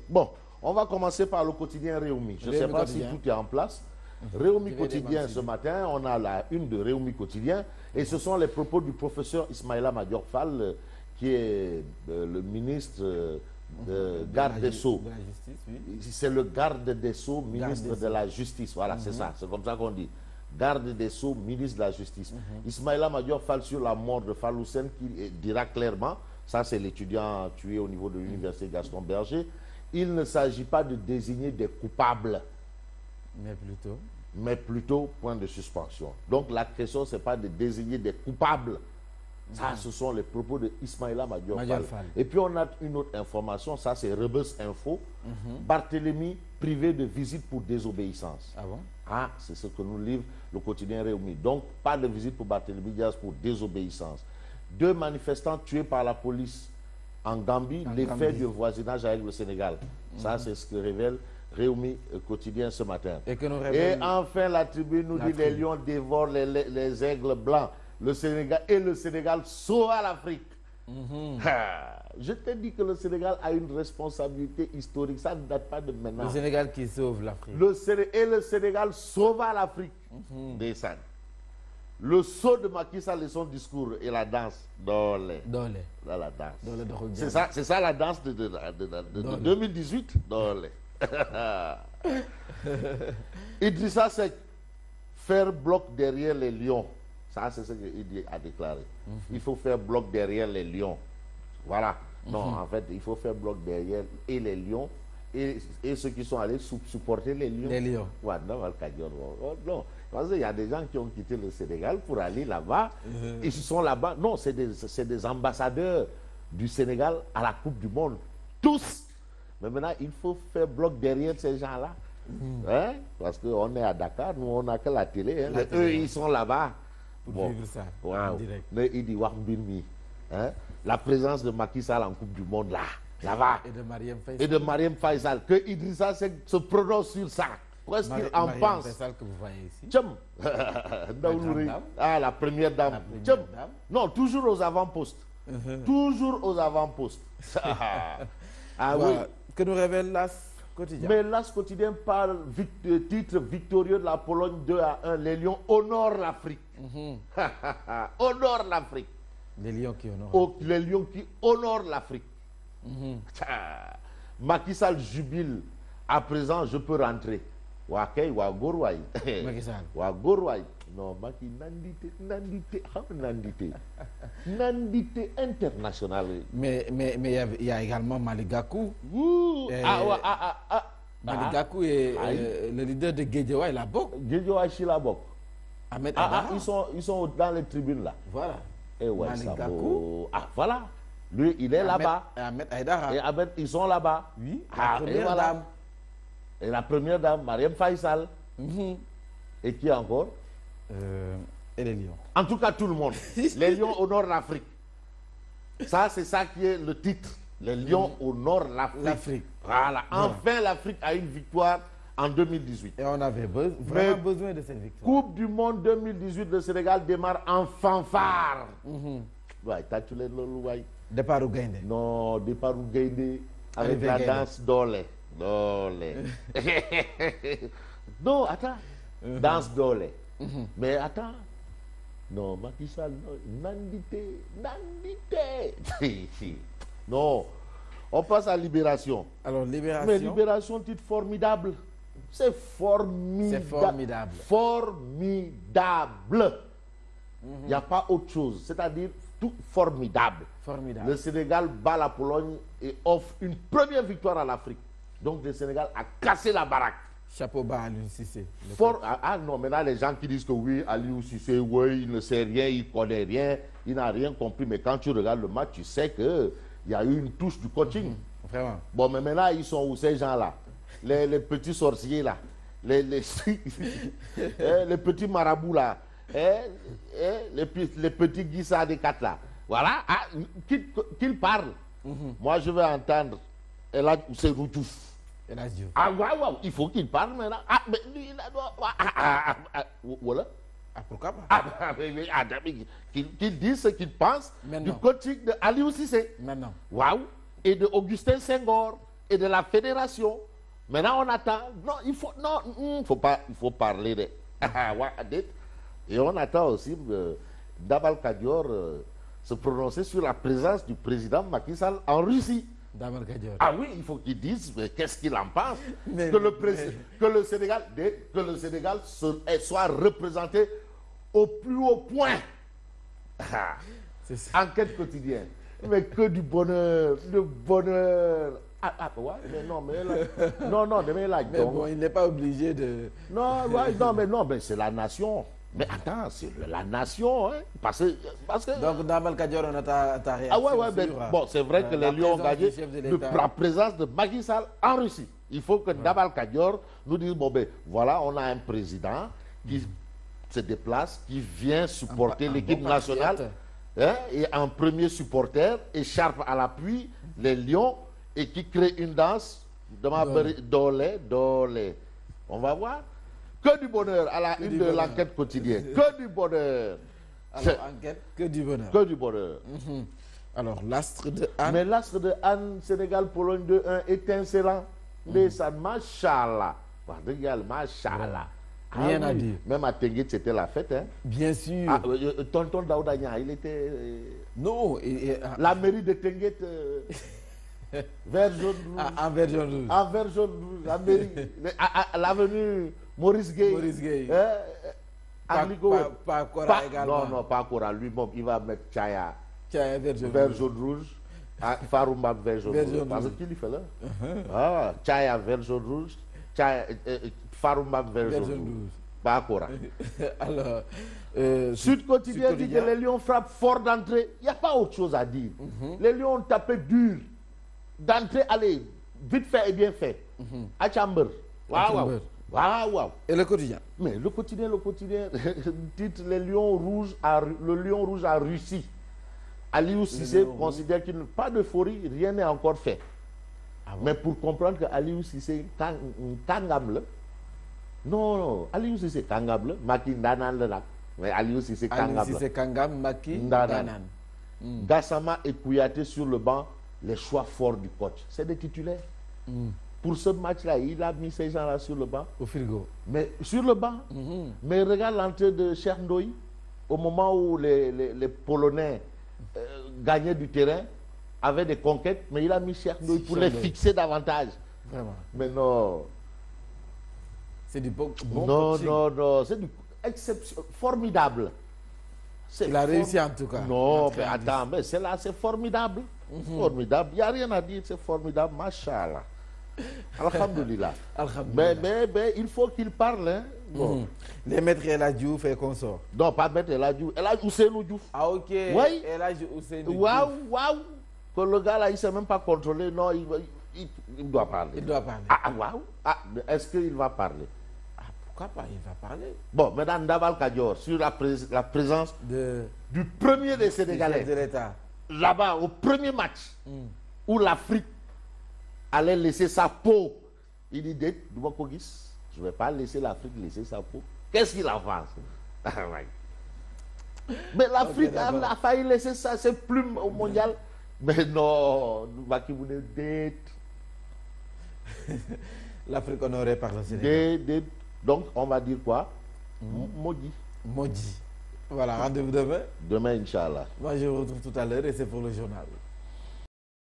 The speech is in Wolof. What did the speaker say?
Bon, on va commencer par le quotidien Réumi. Je ne sais pas si tout est en place. Réumi quotidien ce matin, on a la une de Réumi quotidien et ce sont les propos du professeur Ismaïla Madior Fall qui est le ministre garde des Sceaux. C'est le garde des Sceaux, ministre de la Justice. Voilà, c'est ça, c'est comme ça qu'on dit. Garde des Sceaux, ministre de la Justice. Ismaïla Madior Fall sur la mort de Fall Hussein qui dira clairement, ça c'est l'étudiant tué au niveau de l'université Gaston Berger, il ne s'agit pas de désigner des coupables. Mais plutôt, point de suspension. Donc la question, ce n'est pas de désigner des coupables. Ça, ce sont les propos de Ismaïla Madior Fall. Et puis on a une autre information, ça c'est Rebus Info. Barthélemy privé de visite pour désobéissance. Ah bon? Ah, c'est ce que nous livre le quotidien Réumi. Donc, pas de visite pour Barthélemy Diaz pour désobéissance. 2 manifestants tués par la police en Gambie, l'effet du voisinage avec le Sénégal. Ça, c'est ce que révèle Réumi quotidien ce matin. Et enfin, la tribune nous dit les lions dévorent les aigles blancs. Le Sénégal sauve l'Afrique. Je t'ai dit que le Sénégal a une responsabilité historique. Ça ne date pas de maintenant. Le Sénégal qui sauve l'Afrique. Le Sénégal sauva l'Afrique. Le saut de Macky Sall et son discours et la danse. Dans la danse. C'est ça la danse de 2018. Idrissa Seck, faire bloc derrière les lions. Ça, c'est ce qu'il a déclaré. Il faut faire bloc derrière les lions. Voilà. Non, en fait, il faut faire bloc derrière et les lions et ceux qui sont allés supporter les lions. Les lions. Ouais, non, non. Parce qu'il y a des gens qui ont quitté le Sénégal pour aller là-bas. Ils sont là-bas. Non, c'est des ambassadeurs du Sénégal à la Coupe du Monde. Tous. Mais maintenant, il faut faire bloc derrière ces gens-là. Hein? Parce qu'on est à Dakar, nous, on n'a que la télé. Hein? Eux, ils sont là-bas. Pour vivre ça en direct. Mais il dit hein? La présence de Macky Sall en Coupe du Monde là-bas. Et de Marième Faisal. Que Idrissa se prononce sur ça. Qu'est-ce qu'il en pense? Faisal que vous voyez ici. La première dame. Non, toujours aux avant-postes. Toujours aux avant-postes. Oui. Que nous révèle l'As quotidien. Mais l'As quotidien parle titre victorieux de la Pologne 2-1. Les Lions honorent l'Afrique. Honorent l'Afrique. Les Lions qui honorent. Les Lions qui honorent l'Afrique. Macky Sall jubile. À présent, je peux rentrer. Wakay Wagorway. Macky Sall. Wagorway. Non, Macky nandité international. Mais il y a également Malick Gakou. Malick Gakou est le leader de Guédiawaye, la Bok. Guédiawaye, chez la Bok. Ahmed Aïdara. Ils sont dans les tribunes là. Voilà. Et ouais, Malick Gakou. Voilà. Lui, il est là-bas. Et Ahmed Aïdara. Et Ahmed, ils sont là-bas. Oui. La première dame. Et la première dame, Marième Faisal. Et qui encore? Et les lions. En tout cas, tout le monde. Les lions honorent l'Afrique. Ça, c'est ça qui est le titre. Les lions honorent l'Afrique. Voilà. Enfin, l'Afrique a une victoire en 2018. Et on avait vraiment besoin de cette victoire. Coupe du monde 2018, le Sénégal démarre en fanfare. Ouais, t'as tué les lolouaï. Départ au Gaïndé. Non, départ au Gaïndé. Avec la danse d'Olé. Non, attends. Danse d'Olé. Mais attends. Non, Macky Sall, nandité. Non. On passe à Libération. Alors, Libération. Mais Libération, titre formidable. C'est formidable. Formidable. Il n'y a pas autre chose. C'est-à-dire, tout formidable. Le Sénégal bat la Pologne et offre une première victoire à l'Afrique. Donc, le Sénégal a cassé la baraque. Chapeau bas à Aliou Cissé. Non, maintenant les gens qui disent que oui, Aliou Cissé, oui, il ne sait rien, il ne connaît rien, il n'a rien compris. Mais quand tu regardes le match, tu sais qu'il y a eu une touche du coaching. Vraiment. Bon, mais maintenant, ils sont où ces gens-là? Les petits sorciers là, les petits marabouts là, les petits guissards des quatre là. Voilà, qu'ils parlent. Moi, je vais entendre. Et là, c'est Routouf. Il faut qu'il parle maintenant. Voilà. Ah, pourquoi pas? Qu'il dise ce qu'il pense du coaching de Aliou Cissé. Maintenant. Waouh. Et de Augustin Senghor et de la fédération. Maintenant, on attend. Non, il faut parler de. Et on attend aussi Dabal Kadior se prononcer sur la présence du président Macky Sall en Russie. Dabal Kadior. Ah oui, il faut qu'il dise qu'est-ce qu'il en pense. Que le Sénégal soit représenté au plus haut point. Enquête quotidienne. Mais que du bonheur, du bonheur. Ouais, mais non, mais là, mais bon, il n'est pas obligé de. Non, ouais, non, mais c'est la nation. Mais attends, c'est la nation, hein, parce que. Donc, Dabal Kadior, on a ta réaction. Ah ouais, mais bon, c'est vrai que les Lions ont gagné la présence de Macky Sall en Russie. Il faut que Dabal Kadior nous dise, bon ben, voilà, on a un président qui se déplace, qui vient supporter l'équipe nationale, hein, et en premier supporter, écharpe à l'appui, les Lions, et qui crée une danse de Dolé. On va voir. Que du bonheur à la une de l'enquête quotidienne. Que du bonheur. Alors, enquête, que du bonheur. Que du bonheur. Alors, l'astre de Anne. Mais l'astre de Anne, Sénégal-Pologne 2-1, étincelant. Ndeysaan, machallah. Regarde, machallah. Rien à dire. Même à Tenguet, c'était la fête. Hein. Bien sûr. Tonton Daouda Niang, il était. Non. La mairie de Tenguet. Vert jaune rouge. En vert jaune rouge. En vert jaune rouge. La mairie. L'avenue Maurice Gueye. Maurice Gueye. Pas Cora également. Non, pas Cora. Lui-même, il va mettre Chaya. Chaya vert jaune rouge. Faroumba vert jaune rouge. Parce qu'il fait là. Chaya vert jaune rouge. Faroumba vert jaune rouge. Pas Cora. Alors. Sud Quotidien dit que les Lions frappent fort d'entrée. Il n'y a pas autre chose à dire. Les Lions ont tapé dur. D'entrée, allez, vite fait et bien fait. À Chamber. Waouh. Et le quotidien? Mais le quotidien titre le lion rouge à Russie. Aliou Cissé considère qu'il n'y a pas d'euphorie, rien n'est encore fait. Mais pour comprendre que Aliou Cissé kangam. Non, Aliou Cissé kangam, Maki Ndanan le. Mais Aliou Cissé kangam. Aliou Cissé kangam, Maki Ndanan. Gassama et Kouyaté sur le banc, les choix forts du coach. C'est des titulaires. Pour ce match-là, il a mis ces gens-là sur le banc. Au frigo. Mais sur le banc. Mais regarde l'entrée de Cheikh Ndoye. Au moment où les Polonais gagnaient du terrain, avaient des conquêtes, mais il a mis Cheikh Ndoye pour les fixer davantage. Vraiment. Mais non. C'est du bon Non. C'est du exception formidable. Il a réussi en tout cas. Non, mais attends, mais c'est formidable. Formidable. Il n'y a rien à dire, c'est formidable. Machallah. Alhamdulillah. Mais il faut qu'il parle. Hein. Bon. Les maîtres El Hadji Diouf et consorts. Non, pas maître El Hadji Diouf. El Hadji Ousseynou Diouf. Ah, ok. Oui. El Hadji Ousseynou Diouf. Waouh. Que le gars là, il ne s'est même pas contrôlé. Non, il doit parler. Il doit parler. Waouh. Est-ce qu'il va parler? Pourquoi pas? Il va parler. Bon, maintenant, Dabal Kadior, sur la présence du premier des Sénégalais. De l'État. Là-bas, au premier match, où l'Afrique allait laisser sa peau. Il dit, je ne vais pas laisser l'Afrique laisser sa peau. Qu'est-ce qu'il en pense? Mais l'Afrique a failli laisser ses plumes au mondial. Mais non, l'Afrique honorée par le Sénégal. Donc, on va dire quoi? Maudit. Voilà, rendez-vous demain. Demain, Inch'Allah. Moi, je vous retrouve tout à l'heure et c'est pour le journal.